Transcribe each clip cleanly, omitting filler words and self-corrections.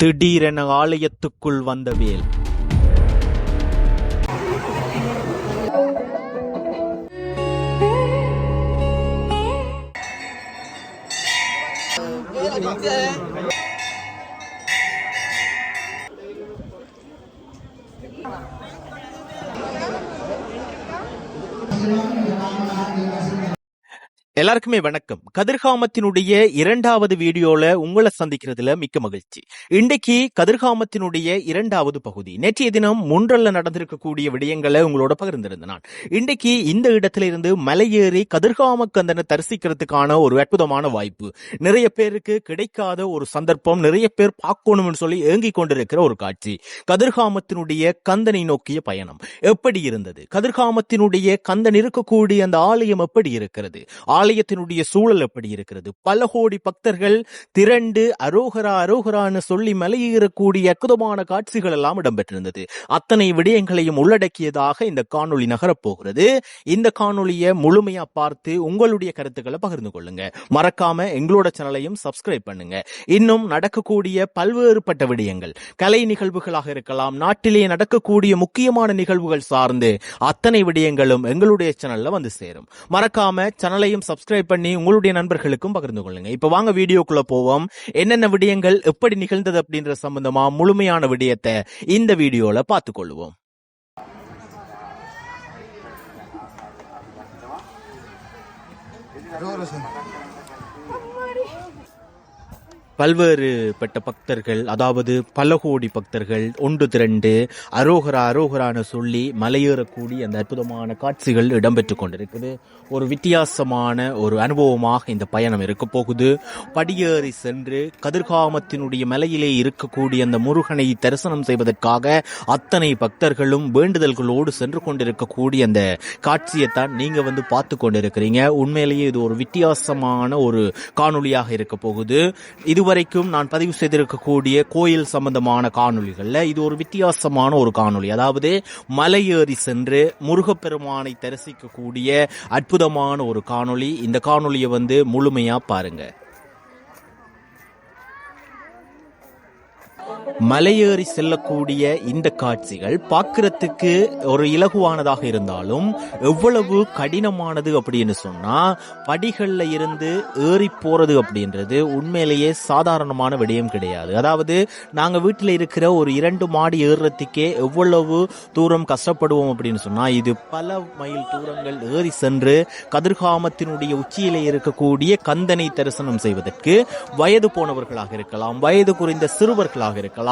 திடீரென ஆலயத்துக்குள் வந்த வேல். எல்லாருக்குமே வணக்கம். கதிர்காமத்தினுடைய 2வது வீடியோல உங்களை சந்திக்கிறதுல மிக்க மகிழ்ச்சி. இன்றைக்கு கதிர்காமத்தினுடைய 2வது பகுதி. நேற்றைய தினம் முன்றல்ல நடந்திருக்கக்கூடிய விடயங்களை உங்களோட பகிர்ந்திருந்த நான் இன்றைக்கு இந்த இடத்துல இருந்து மலையேறி கதிர்காம கந்தனை தரிசிக்கிறதுக்கான ஒரு அற்புதமான வாய்ப்பு நிறைய பேருக்கு கிடைக்காத ஒரு சந்தர்ப்பம். நிறைய பேர் பார்க்கணும்னு சொல்லி ஏங்கிக் கொண்டிருக்கிற ஒரு காட்சி. கதிர்காமத்தினுடைய கந்தனை நோக்கிய பயணம் எப்படி இருந்தது? கதிர்காமத்தினுடைய கந்தன் இருக்கக்கூடிய அந்த ஆலயம் எப்படி இருக்கிறது? ஆலயத்தினுடைய சூழல் எப்படி இருக்கிறது? பல கோடி பக்தர்கள் திரண்டு அரோகரா அரோகரான்னு சொல்லி மலையேறக்கூடிய அற்புதமான காட்சிகள் எல்லாம் இடம்பெற்றிருந்தது. அத்தனை விடயங்களையும் உள்ளடக்கியதாக இந்த காணொளி நகரப்போகிறது. இந்த காணொளியை முழுமையா பார்த்து உங்களுடைய கருத்துக்களை பகிர்ந்து கொள்ளுங்க. மறக்காம எங்களோட சேனலையும் சப்ஸ்கிரைப் பண்ணுங்க. இன்னும் நடக்கக்கூடிய பல்வேறுபட்ட விடயங்கள், கலை நிகழ்வுகளாக இருக்கலாம், நாட்டிலே நடக்கக்கூடிய முக்கியமான நிகழ்வுகள் சார்ந்து அத்தனை விடயங்களும் எங்களுடைய சேனல்ல வந்து சேரும். மறக்காம சேனலையும் சப்ஸ்கிரைப் பண்ணி உங்களுடைய நண்பர்களுக்கும் பகிர்ந்து கொள்ளுங்க. இப்ப வாங்க வீடியோக்குள்ள போவோம். என்னென்ன விடயங்கள் எப்படி நிகழ்ந்தது அப்படின்ற சம்பந்தமா முழுமையான விடயத்தை இந்த வீடியோல பார்த்துக் கொள்வோம். பல்வேறுபட்ட பக்தர்கள், அதாவது பல கோடி பக்தர்கள் ஒன்று திரண்டு அரோகரா அரோகரான்னு சொல்லி மலையேறக்கூடிய அந்த அற்புதமான காட்சிகள் இடம்பெற்று கொண்டிருக்குது. ஒரு வித்தியாசமான ஒரு அனுபவமாக இந்த பயணம் இருக்க போகுது. படியேறி சென்று கதிர்காமத்தினுடைய மலையிலே இருக்கக்கூடிய அந்த முருகனை தரிசனம் செய்வதற்காக அத்தனை பக்தர்களும் வேண்டுதல்களோடு சென்று கொண்டிருக்கக்கூடிய அந்த காட்சியைத்தான் நீங்க வந்து பார்த்து கொண்டிருக்கிறீங்க. உண்மையிலேயே இது ஒரு வித்தியாசமான ஒரு காணொளியாக இருக்க போகுது. இதுவரைக்கும் நான் பதிவு செய்திருக்கக்கூடிய கோயில் சம்பந்தமான காணொளிகள்ல இது ஒரு வித்தியாசமான ஒரு காணொளி. அதாவது மலையேறி சென்று முருகப்பெருமானை தரிசிக்கக்கூடிய அற்புதமான ஒரு காணொளி. இந்த காணொளியை வந்து முழுமையா பாருங்க. மலையேறி செல்லக்கூடிய இந்த காட்சிகள் பார்க்கிறதுக்கு ஒரு இலகுவானதாக இருந்தாலும் எவ்வளவு கடினமானது அப்படின்னு சொன்னா, படிகள்ல இருந்து ஏறி போறது அப்படின்றது உண்மையிலேயே சாதாரணமான விடயம் கிடையாது. அதாவது நாங்க வீட்டில் இருக்கிற ஒரு 2 மாடி ஏறுறதுக்கே எவ்வளவு தூரம் கஷ்டப்படுவோம் அப்படின்னு சொன்னா, இது பல மைல் தூரங்கள் ஏறி சென்று கதிர்காமத்தினுடைய உச்சியிலே இருக்கக்கூடிய கந்தனை தரிசனம் செய்வதற்கு வயது போனவர்களாக இருக்கலாம், வயது குறைந்த சிறுவர்களாக இருக்கலாம்,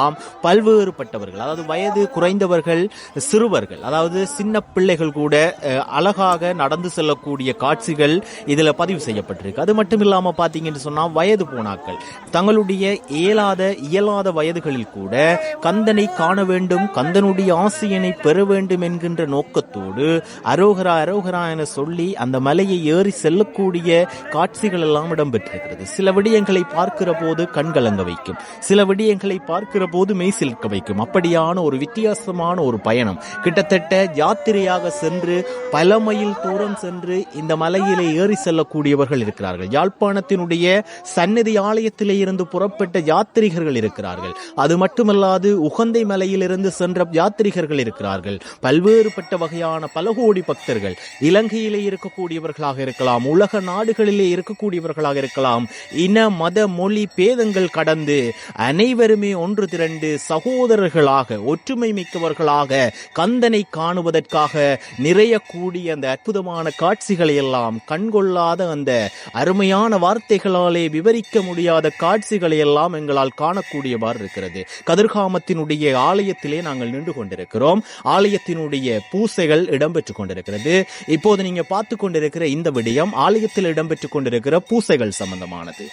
பல்வேறுபட்டவர்கள், அதாவது வயது குறைந்தவர்கள், சிறுவர்கள், அதாவது சின்ன பிள்ளைகள் கூட அழகாக நடந்து செல்லக்கூடிய காட்சிகள் இதுல பதிவு செய்யப்பட்டிருக்கு. அது மட்டும் இல்லாம பாத்தீங்கன்னு சொன்னா, வயது போனாக்கள் தங்களுடைய இயலாத வயதுகளில் கூட கந்தனை காண வேண்டும், கந்தனுடைய ஆசையினை பெற வேண்டும் என்கின்ற நோக்கத்தோடு அரோகரா அரோகரா என சொல்லி அந்த மலையை ஏறி செல்லக்கூடிய காட்சிகள் எல்லாம் இடம்பெற்றிருக்கிறது. சில விடயங்களை பார்க்கிற போது கண்கலங்க வைக்கும், சில விடயங்களை பார்க்கிற போது மெய் சிலிர்க்க வைக்கும். அப்படியான ஒரு வித்தியாசமான ஒரு பயணம். கிட்டத்தட்ட யாத்திரையாக சென்று பல மைல் தூரம் சென்று இந்த மலையிலே ஏறி செல்லக்கூடியவர்கள் இருக்கிறார்கள். யாழ்ப்பாணத்தினுடைய சந்நிதி ஆலயத்திலே இருந்து புறப்பட்ட யாத்திரிகர்கள் இருக்கிறார்கள். அது மட்டுமல்லாது உகந்தை மலையிலிருந்து சென்ற யாத்திரிகர்கள் இருக்கிறார்கள். பல்வேறுபட்ட வகையான பல கோடி பக்தர்கள் இலங்கையிலே இருக்கக்கூடியவர்களாக இருக்கலாம், உலக நாடுகளிலே இருக்கக்கூடியவர்களாக இருக்கலாம். இன மத மொழி பேதங்கள் கடந்து அனைவருமே ஒன்று திரண்டு சகோதரர்களாக ஒற்றுமை மிக்கவர்களாக கந்தனை காணுவதற்காக நிறைய கூடிய அந்த அற்புதமான காட்சிகளை எல்லாம், கண்கொள்ளாத அந்த அருமையான வார்த்தைகளாலே விவரிக்க முடியாத காட்சிகளை எல்லாம் எங்களால் காணக்கூடியவாறு இருக்கிறது. கதிர்காமத்தினுடைய ஆலயத்திலே நாங்கள் நின்று கொண்டிருக்கிறோம். ஆலயத்தினுடைய பூசைகள் இடம்பெற்றுக் கொண்டிருக்கிறது. இப்போது நீங்க பார்த்து கொண்டிருக்கிற இந்த விடயம் ஆலயத்தில் இடம்பெற்றுக் கொண்டிருக்கிற பூசைகள் சம்பந்தமானது.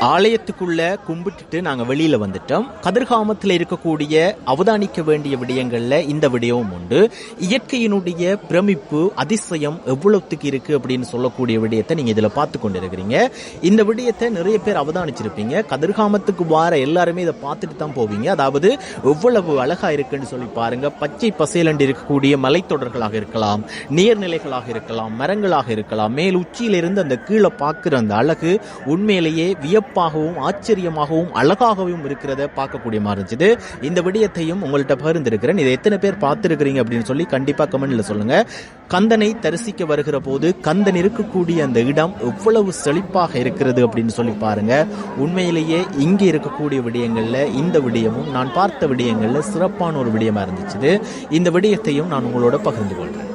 ஆலயத்துக்குள்ள கும்பிட்டுட்டு நாங்க வெளியில வந்துட்டோம். கதிர்காமத்தில் இருக்கக்கூடிய அவதானிக்க வேண்டிய விடயங்கள்ல இந்த விடயமும் உண்டு. இயற்கையினுடைய பிரமிப்பு அதிசயம் எவ்வளவுக்கு இருக்கு அப்படின்னு சொல்லக்கூடிய விடயத்தை நீங்க இதுல பார்த்து கொண்டு இருக்கிறீங்க. இந்த விடயத்தை நிறைய பேர் அவதானிச்சிருப்பீங்க. கதிர்காமத்துக்கு வார எல்லாருமே இதை பார்த்துட்டு தான் போவீங்க. அதாவது எவ்வளவு அழகா இருக்குன்னு சொல்லி பாருங்க. பச்சை பசேலண்டு இருக்கக்கூடிய மலைத்தொடர்களாக இருக்கலாம், நீர்நிலைகளாக இருக்கலாம், மரங்களாக இருக்கலாம். மேல் உச்சியிலிருந்து அந்த கீழே பார்க்கிற அந்த அழகு உண்மையிலேயே வியப்பாகவும் ஆச்சரியமாகவும் அழகாகவும் இருக்கிறத பார்க்கக்கூடிய மாதிரி இருந்துச்சு. இந்த விடயத்தையும் உங்கள்கிட்ட பகிர்ந்திருக்கிறேன். இதை எத்தனை பேர் பார்த்திருக்கிறீங்க அப்படின்னு சொல்லி கண்டிப்பா கமெண்ட்ல சொல்லுங்க. கந்தனை தரிசிக்க வருகிற போது கந்தன் இருக்கக்கூடிய அந்த இடம் எவ்வளவு செழிப்பாக இருக்கிறது அப்படின்னு சொல்லி பாருங்க. உண்மையிலேயே இங்கே இருக்கக்கூடிய விடயங்கள்ல இந்த விடயமும் நான் பார்த்த விடயங்கள்ல சிறப்பான ஒரு விடயமா இருந்துச்சு. இந்த விடயத்தையும் நான் உங்களோட பகிர்ந்து கொள்றேன்.